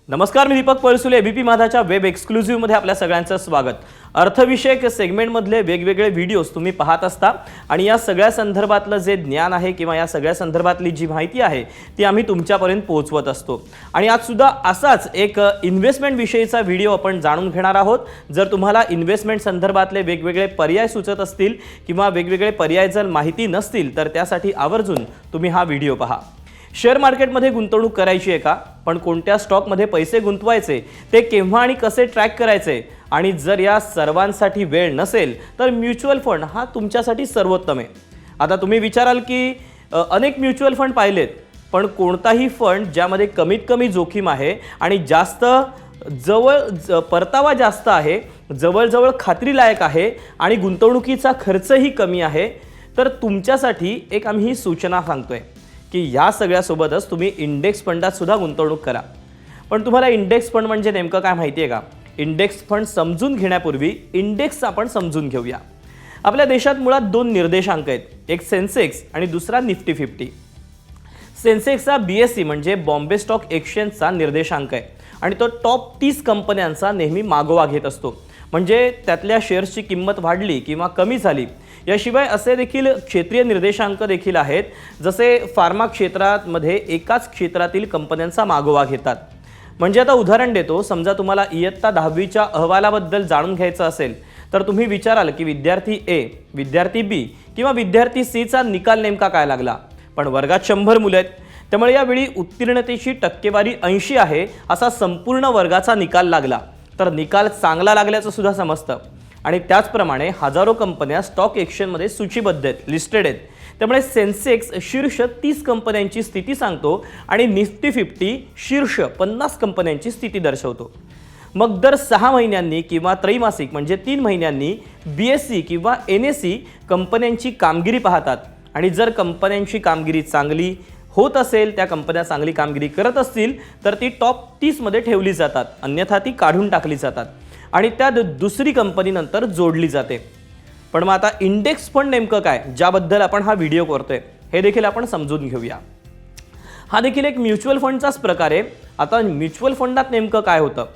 नमस्कार, मी Deepak Palsule. ABP माझाच्या web एक्सक्लुझिव्हमध्ये आपल्या सगळ्यांचं स्वागत. अर्थविषयक सेगमेंटमधले वेगवेगळे व्हिडिओज तुम्ही पाहत असता आणि या सगळ्या संदर्भातलं जे ज्ञान आहे किंवा या सगळ्या संदर्भातली जी माहिती आहे ती आम्ही तुमच्यापर्यंत पोहोचवत असतो. आणि आज सुद्धा असाच एक इन्व्हेस्टमेंट विषयीचा व्हिडिओ आपण जाणून घेणार आहोत. जर तुम्हाला इन्व्हेस्टमेंट संदर्भातले वेगवेगळे पर्याय सुचत असतील किंवा वेगवेगळे पर्याय जर माहिती नसतील तर त्यासाठी आवर्जून तुम्ही हा व्हिडिओ पहा. शेअर मार्केटमध्ये गुंतवणूक करायची आहे का? पण कोणत्या स्टॉकमध्ये पैसे गुंतवायचे, ते केव्हा आणि कसे ट्रॅक करायचे, आणि जर या सर्वांसाठी वेळ नसेल तर म्युच्युअल फंड हा तुमच्यासाठी सर्वोत्तम आहे. आता तुम्ही विचाराल की अनेक म्युच्युअल फंड पाहिलेत, पण कोणताही फंड ज्यामध्ये कमीत कमी जोखीम आहे आणि जास्त परतावा जास्त आहे, जवळजवळ खात्रीलायक आहे आणि गुंतवणुकीचा खर्चही कमी आहे, तर तुमच्यासाठी एक आम्ही ही सूचना सांगतोय की या सगळ्यासोबतच तुम्ही इंडेक्स फंडात सुद्धा गुंतवणूक करा. पण तुम्हाला इंडेक्स फंड म्हणजे नेमकं काय माहिती आहे का? इंडेक्स फंड समजून घेण्यापूर्वी इंडेक्स आपण समजून घेऊया. आपल्या देशात मुळात दोन निर्देशांक आहेत, एक सेन्सेक्स आणि दुसरा निफ्टी 50. सेन्सेक्सचा BSE म्हणजे बॉम्बे स्टॉक एक्सचेंजचा निर्देशांक आहे आणि तो टॉप 30 कंपन्यांचा नेहमी मागोवा घेत असतो. म्हणजे त्यातल्या शेअर्सची किंमत वाढली किंवा कमी झाली. याशिवाय असे देखील क्षेत्रीय निर्देशांक देखील आहेत, जसे फार्मा क्षेत्रामध्ये एकाच क्षेत्रातील कंपन्यांचा मागोवा घेतात. म्हणजे आता उदाहरण देतो, समजा तुम्हाला इयत्ता 10वीच्या अहवालाबद्दल जाणून घ्यायचं असेल तर तुम्ही विचाराल की विद्यार्थी A, विद्यार्थी B किंवा विद्यार्थी Cचा निकाल नेमका काय लागला. पण वर्गात 100 मुलं आहेत, त्यामुळे यावेळी उत्तीर्णतेची टक्केवारी 80 आहे असा संपूर्ण वर्गाचा निकाल लागला तर निकाल चांगला लागल्याचं सुद्धा समजतं. आणि त्याचप्रमाणे हजारो कंपन्या स्टॉक एक्सचेंजमध्ये सूचीबद्ध आहेत, लिस्टेड आहेत. त्यामुळे सेन्सेक्स शीर्ष 30 कंपन्यांची स्थिती सांगतो आणि निफ्टी 50 शीर्ष 50 कंपन्यांची स्थिती दर्शवतो. मग दर 6 महिन्यांनी किंवा त्रैमासिक म्हणजे 3 महिन्यांनी BSE किंवा NSE कंपन्यांची कामगिरी पाहतात आणि जर कंपन्यांची कामगिरी चांगली होत असेल, त्या कंपन्या चांगली कामगिरी करत असतील तर ती टॉप 30 मध्ये ठेवली जातात, अन्यथा ती काढून टाकली जातात आणि त्यात दुसरी कंपनी नंतर जोडली जाते. पण मग आता इंडेक्स फंड नेमकं काय, ज्याबद्दल आपण हा व्हिडिओ करतोय, हे देखील आपण समजून घेऊया. हा देखील एक म्युच्युअल फंडचाच प्रकार आहे. आता म्युच्युअल फंडात नेमकं काय होतं,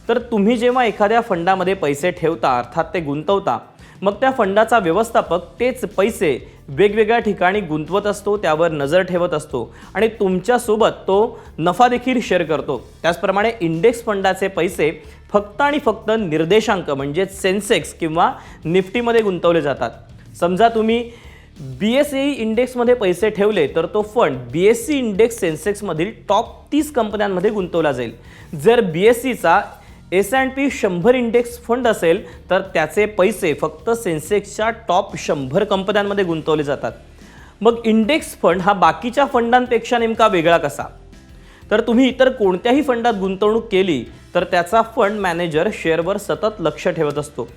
तर तुम्ही जेव्हा एखाद्या फंडामध्ये पैसे ठेवता, अर्थात ते गुंतवता, मग त्या फंडाचा व्यवस्थापक तेच पैसे वेगवेगळ्या ठिकाणी गुंतवत असतो, त्यावर नजर ठेवत असतो आणि तुमच्यासोबत तो नफा देखील शेअर करतो. त्याचप्रमाणे इंडेक्स फंडाचे पैसे फक्त आणि फक्त निर्देशांक म्हणजे सेन्सेक्स किंवा निफ्टीमध्ये गुंतवले जातात. समजा तुम्ही BSE इंडेक्समध्ये पैसे ठेवले तर तो फंड BSE इंडेक्स सेन्सेक्समधील टॉप 30 कंपन्यांमध्ये गुंतवला जाईल. जर BSEचा S&P 100 इंडेक्स फंड असेल तर त्याचे पैसे फक्त सेन्सेक्सच्या टॉप 100 कंपन्यांमध्ये गुंतवले जातात. मग इंडेक्स फंड हा बाकीच्या फंडांपेक्षा नेमका वेगळा कसा? तर तुम्ही इतर कोणत्याही फंडात गुंतवणूक केली तर त्याचा फंड मॅनेजर शेअरवर सतत लक्ष ठेवत असतो.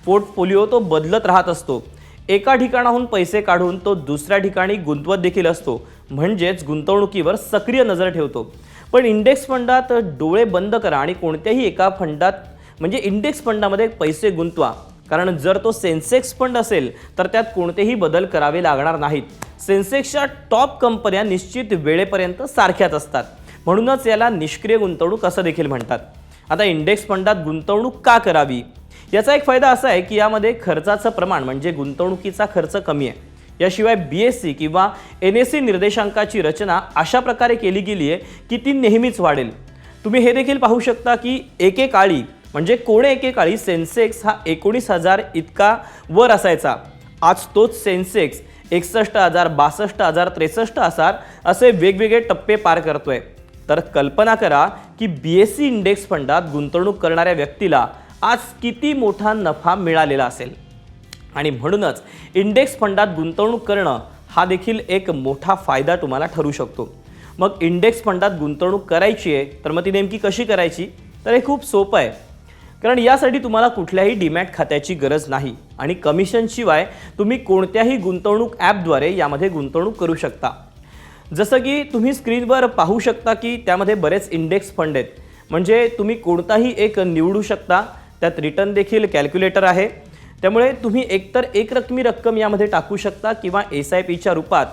पोर्टफोलिओ तो बदलत राहत असतो. एका ठिकाणाहून पैसे काढून तो दुसऱ्या ठिकाणी गुंतवत देखील असतो, म्हणजेच गुंतवणुकीवर सक्रिय नजर ठेवतो. पण इंडेक्स फंडात डोळे बंद करा आणि कोणत्याही एका फंडात म्हणजे इंडेक्स फंडामध्ये पैसे गुंतवा, कारण जर तो सेन्सेक्स फंड असेल तर त्यात कोणतेही बदल करावे लागणार नाहीत. सेन्सेक्सच्या टॉप कंपन्या निश्चित वेळेपर्यंत सारख्याच असतात, म्हणूनच याला निष्क्रिय गुंतवणूक असं देखील म्हणतात. आता इंडेक्स फंडात गुंतवणूक का करावी? याचा एक फायदा असा आहे की यामध्ये खर्चाचं प्रमाण म्हणजे गुंतवणुकीचा खर्च कमी आहे. याशिवाय BSE किंवा NSE निर्देशांकाची रचना अशा प्रकारे केली गेली आहे की ती नेहमीच वाढेल. तुम्ही हे देखील पाहू शकता की एकेकाळी म्हणजे कोणे एकेकाळी सेन्सेक्स हा 19,000 इतका वर असायचा. आज तोच सेन्सेक्स 61,000, 62,000, 63,000 असे वेगवेगळे टप्पे पार करतोय. तर कल्पना करा की BSE इंडेक्स फंडात गुंतवणूक करणाऱ्या व्यक्तीला आज किती मोठा नफा मिळालेला असेल. आणि म्हणूनच इंडेक्स फंडात गुंतवणूक करणं हा देखील एक मोठा फायदा तुम्हाला ठरू शकतो. मग इंडेक्स फंडात गुंतवणूक करायची आहे तर मग ती नेमकी कशी करायची? तर हे खूप सोपं आहे, कारण यासाठी तुम्हाला कुठल्याही डीमॅट खात्याची गरज नाही आणि कमिशनशिवाय तुम्ही कोणत्याही गुंतवणूक ॲपद्वारे यामध्ये गुंतवणूक करू शकता. जसं की तुम्ही स्क्रीनवर पाहू शकता की त्यामध्ये बरेच इंडेक्स फंड आहेत, म्हणजे तुम्ही कोणताही एक निवडू शकता. त्यात रिटर्न देखील कॅल्क्युलेटर आहे, त्यामुळे तुम्ही एकतर एक रकमी रक्कम यामध्ये टाकू शकता किंवा SIPच्या रूपात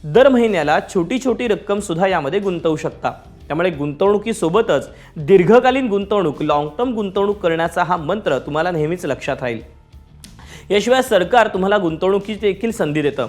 दर महिन्याला छोटी छोटी रक्कम सुद्धा यामध्ये गुंतवू शकता. त्यामुळे गुंतवणुकीसोबतच दीर्घकालीन गुंतवणूक, लॉंग टर्म गुंतवणूक करण्याचा हा मंत्र तुम्हाला नेहमीच लक्षात राहील. याशिवाय सरकार तुम्हाला गुंतवणुकीची देखील संधी देतं.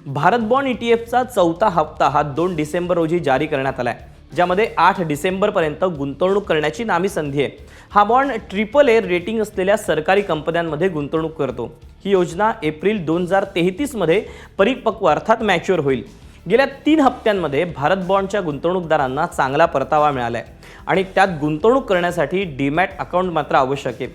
भारत बॉन्ड ETFचा चौथा हप्ता हा 2 डिसेंबर रोजी जारी करण्यात आला आहे, ज्यामध्ये 8 डिसेंबरपर्यंत गुंतवणूक करण्याची नामी संधी आहे. हा बॉन्ड AAA रेटिंग असलेल्या सरकारी कंपन्यांमध्ये गुंतवणूक करतो. ही योजना एप्रिल 2033 मध्ये परिपक्व अर्थात मॅच्युअर होईल. गेल्या 3 हप्त्यांमध्ये भारत बॉन्डच्या गुंतवणूकदारांना चांगला परतावा मिळाला आहे आणि त्यात गुंतवणूक करण्यासाठी डीमॅट अकाउंट मात्र आवश्यक आहे.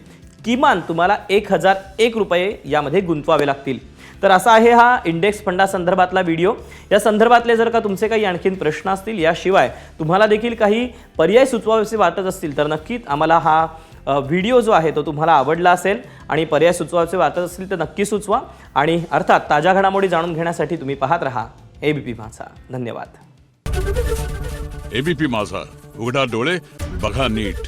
किमान तुम्हाला 1001 रुपये यामध्ये गुंतवावे लागतील. तर असा आहे हा इंडेक्स फंडासंदर्भातला व्हिडिओ. या संदर्भातले जर का तुमचे काही आणखीन प्रश्न असतील, याशिवाय तुम्हाला देखील काही पर्याय सुचवावेसे वाटत असतील, तर नक्कीच आम्हाला हा व्हिडिओ जो आहे तो तुम्हाला आवडला असेल आणि पर्याय सुचवायचे वाटत असतील तर नक्की सुचवा. आणि अर्थात ताज्या घडामोडी जाणून घेण्यासाठी तुम्ही पाहत राहा ABP माझा. धन्यवाद. ABP माझा, उघडा डोळे बघा नीट.